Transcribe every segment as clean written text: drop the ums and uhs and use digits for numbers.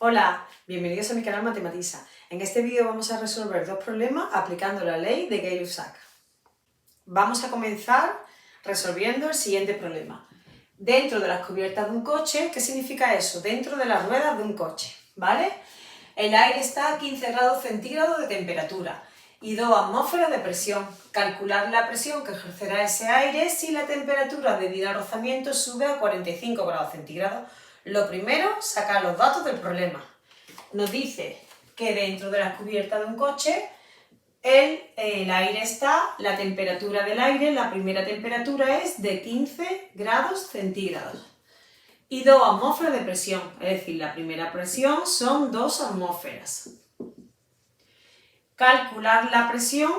Hola, bienvenidos a mi canal Matematiza. En este vídeo vamos a resolver dos problemas aplicando la ley de Gay-Lussac. Vamos a comenzar resolviendo el siguiente problema. Dentro de las cubiertas de un coche, ¿qué significa eso? Dentro de las ruedas de un coche, ¿vale? El aire está a 15 grados centígrados de temperatura y 2 atmósferas de presión. Calcular la presión que ejercerá ese aire si la temperatura debido al rozamiento sube a 45 grados centígrados. Lo primero, sacar los datos del problema. Nos dice que dentro de las cubiertas de un coche el aire está, la temperatura del aire, la primera temperatura es de 15 grados centígrados. Y 2 atmósferas de presión, es decir, la primera presión son 2 atmósferas. Calcular la presión,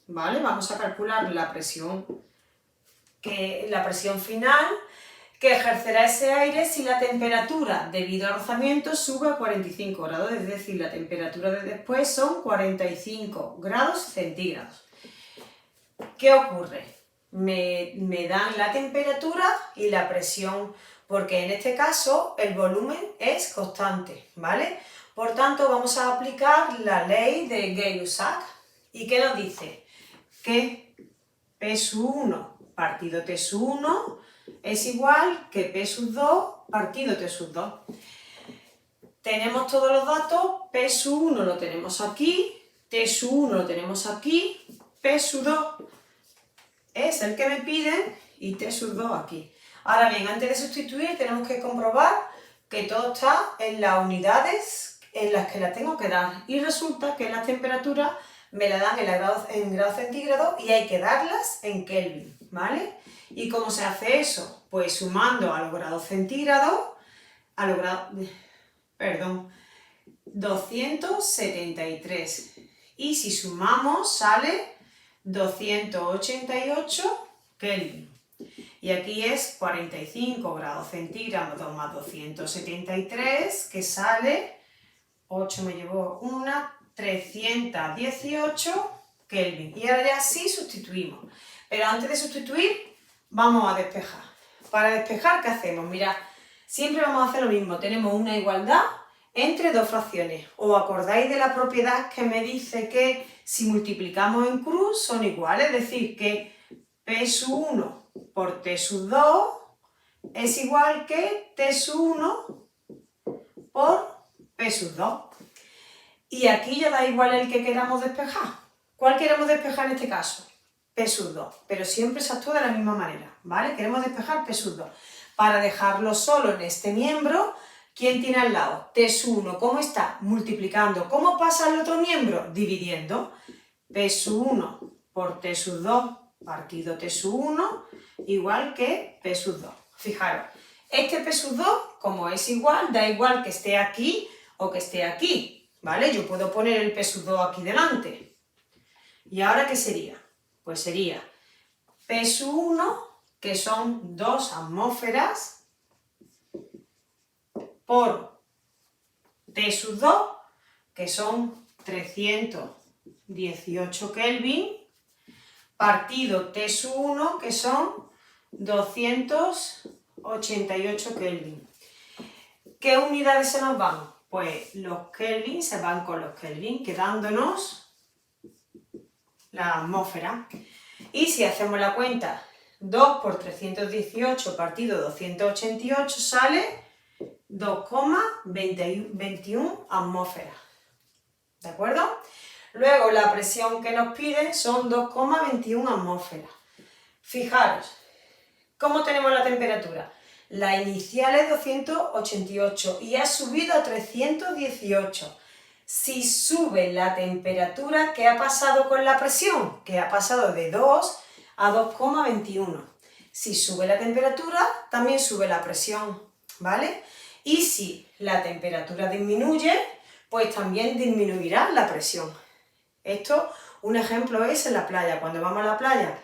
¿vale? Vamos a calcular la presión final que ejercerá ese aire si la temperatura debido al rozamiento sube a 45 grados, es decir, la temperatura de después son 45 grados centígrados. ¿Qué ocurre? Me dan la temperatura y la presión, porque en este caso el volumen es constante, ¿vale? Por tanto, vamos a aplicar la ley de Gay-Lussac. ¿Y qué nos dice? Que P sub 1 partido T sub 1 es igual que P sub 2 partido T sub 2. Tenemos todos los datos, P sub 1 lo tenemos aquí, T sub 1 lo tenemos aquí, P sub 2 es el que me piden y T sub 2 aquí. Ahora bien, antes de sustituir tenemos que comprobar que todo está en las unidades en las que la tengo que dar. Y resulta que las temperaturas me la dan en grados centígrados y hay que darlas en Kelvin, ¿vale? ¿Y cómo se hace eso? Pues sumando a los grados centígrados, 273. Y si sumamos sale 288 Kelvin. Y aquí es 45 grados centígrados más 273, que sale, 8 me llevó una, 318 Kelvin. Y ahora ya sí sustituimos. Pero antes de sustituir, vamos a despejar. Para despejar, ¿qué hacemos? Mirad, siempre vamos a hacer lo mismo. Tenemos una igualdad entre dos fracciones. ¿Os acordáis de la propiedad que me dice que si multiplicamos en cruz son iguales? Es decir, que P sub 1 por T sub 2 es igual que T sub 1 por P sub 2. Y aquí ya da igual el que queramos despejar. ¿Cuál queremos despejar en este caso? P sub 2, pero siempre se actúa de la misma manera, ¿vale? Queremos despejar P sub 2. Para dejarlo solo en este miembro, ¿quién tiene al lado? T sub 1, ¿cómo está? Multiplicando. ¿Cómo pasa al otro miembro? Dividiendo. P sub 1 por T sub 2 partido T sub 1 igual que P sub 2. Fijaros, este P sub 2, como es igual, da igual que esté aquí o que esté aquí, ¿vale? Yo puedo poner el P sub 2 aquí delante. ¿Y ahora qué sería? Pues sería P sub 1, que son 2 atmósferas, por T sub 2, que son 318 Kelvin, partido T sub 1, que son 288 Kelvin. ¿Qué unidades se nos van? Pues los Kelvin se van con los Kelvin, quedándonos la atmósfera. Y si hacemos la cuenta, 2 por 318 partido 288 sale 2,21 atmósferas. ¿De acuerdo? Luego la presión que nos piden son 2,21 atmósferas. Fijaros, ¿cómo tenemos la temperatura? La inicial es 288 y ha subido a 318. Si sube la temperatura, ¿qué ha pasado con la presión? Que ha pasado de 2 a 2,21. Si sube la temperatura, también sube la presión, ¿vale? Y si la temperatura disminuye, pues también disminuirá la presión. Esto, un ejemplo es en la playa. Cuando vamos a la playa,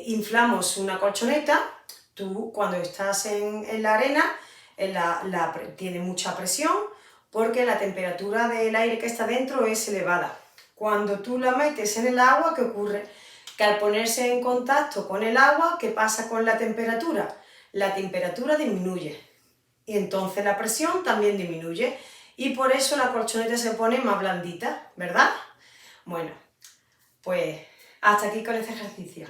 inflamos una colchoneta. Tú, cuando estás en la arena, tiene mucha presión, porque la temperatura del aire que está dentro es elevada. Cuando tú la metes en el agua, ¿qué ocurre? Que al ponerse en contacto con el agua, ¿qué pasa con la temperatura? La temperatura disminuye. y entonces la presión también disminuye y por eso la colchoneta se pone más blandita, ¿verdad? Bueno, pues hasta aquí con este ejercicio.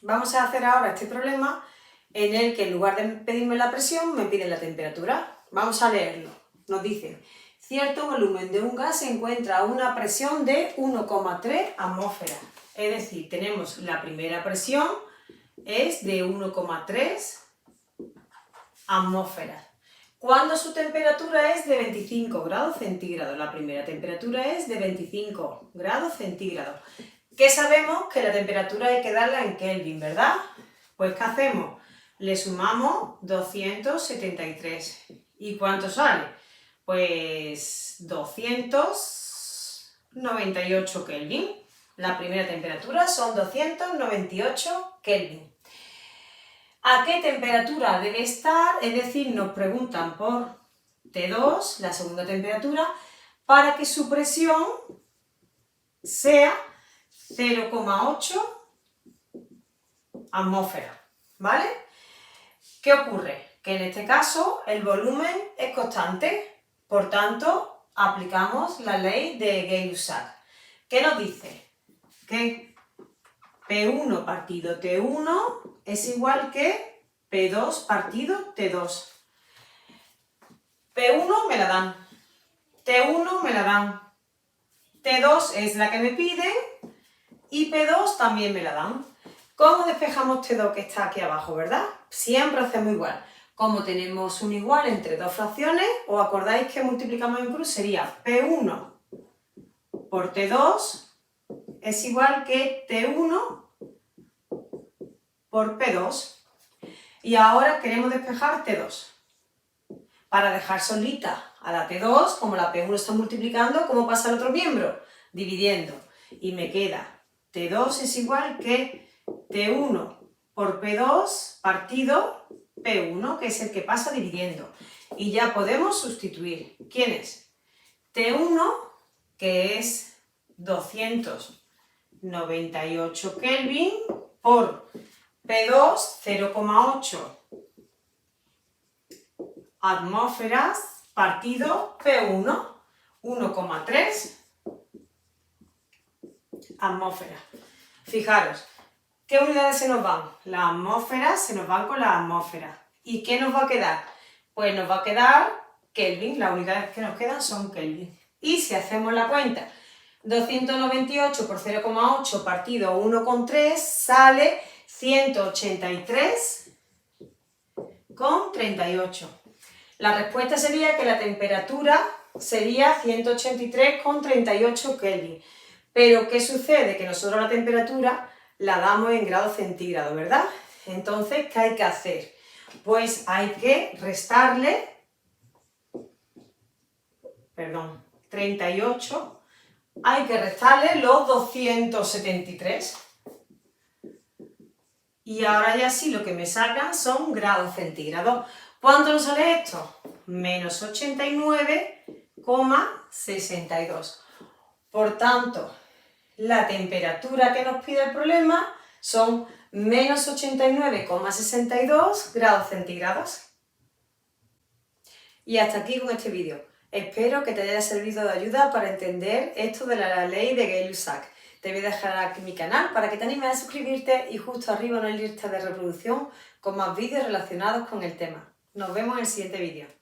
Vamos a hacer ahora este problema en el que en lugar de pedirme la presión me piden la temperatura. Vamos a leerlo. Nos dice, cierto volumen de un gas se encuentra a una presión de 1,3 atmósferas. Es decir, tenemos la primera presión es de 1,3 atmósferas. Cuando su temperatura es de 25 grados centígrados, la primera temperatura es de 25 grados centígrados. ¿Qué sabemos? Que la temperatura hay que darla en Kelvin, ¿verdad? Pues ¿qué hacemos? Le sumamos 273. ¿Y cuánto sale? Pues 298 Kelvin. La primera temperatura son 298 Kelvin. ¿A qué temperatura debe estar? Es decir, nos preguntan por T2, la segunda temperatura, para que su presión sea 0,8 atmósferas, ¿vale? ¿Qué ocurre? Que en este caso el volumen es constante, por tanto aplicamos la ley de Gay-Lussac. ¿Qué nos dice? Que P1 partido T1 es igual que P2 partido T2. P1 me la dan, T1 me la dan, T2 es la que me piden y P2 también me la dan. ¿Cómo despejamos T2 que está aquí abajo, verdad? Siempre hacemos igual. Como tenemos un igual entre dos fracciones, ¿os acordáis que multiplicamos en cruz? Sería P1 por T2 es igual que T1 por P2. Y ahora queremos despejar T2. Para dejar solita a la T2, como la P1 está multiplicando, ¿cómo pasa el otro miembro? Dividiendo. Y me queda T2 es igual que T1 por P2 partido P1, que es el que pasa dividiendo. Y ya podemos sustituir. ¿Quién es? T1, que es 298 Kelvin, por P2, 0,8 atmósferas, partido P1, 1,3 atmósferas. Fijaros, ¿qué unidades se nos van? Las atmósferas se nos van con las atmósferas. ¿Y qué nos va a quedar? Pues nos va a quedar Kelvin, las unidades que nos quedan son Kelvin. Y si hacemos la cuenta, 298 por 0,8 partido 1,3 sale 183,38. La respuesta sería que la temperatura sería 183,38 Kelvin. Pero ¿qué sucede? Que nosotros la temperatura la damos en grados centígrados, ¿verdad? Entonces, ¿qué hay que hacer? Pues hay que restarle, 38, hay que restarle los 273. Y ahora ya sí lo que me sacan son grados centígrados. ¿Cuánto nos sale esto? Menos 89,62. Por tanto, la temperatura que nos pide el problema son menos 89,62 grados centígrados. Y hasta aquí con este vídeo. Espero que te haya servido de ayuda para entender esto de la ley de Gay-Lussac. Te voy a dejar aquí mi canal para que te animes a suscribirte y justo arriba una lista de reproducción con más vídeos relacionados con el tema. Nos vemos en el siguiente vídeo.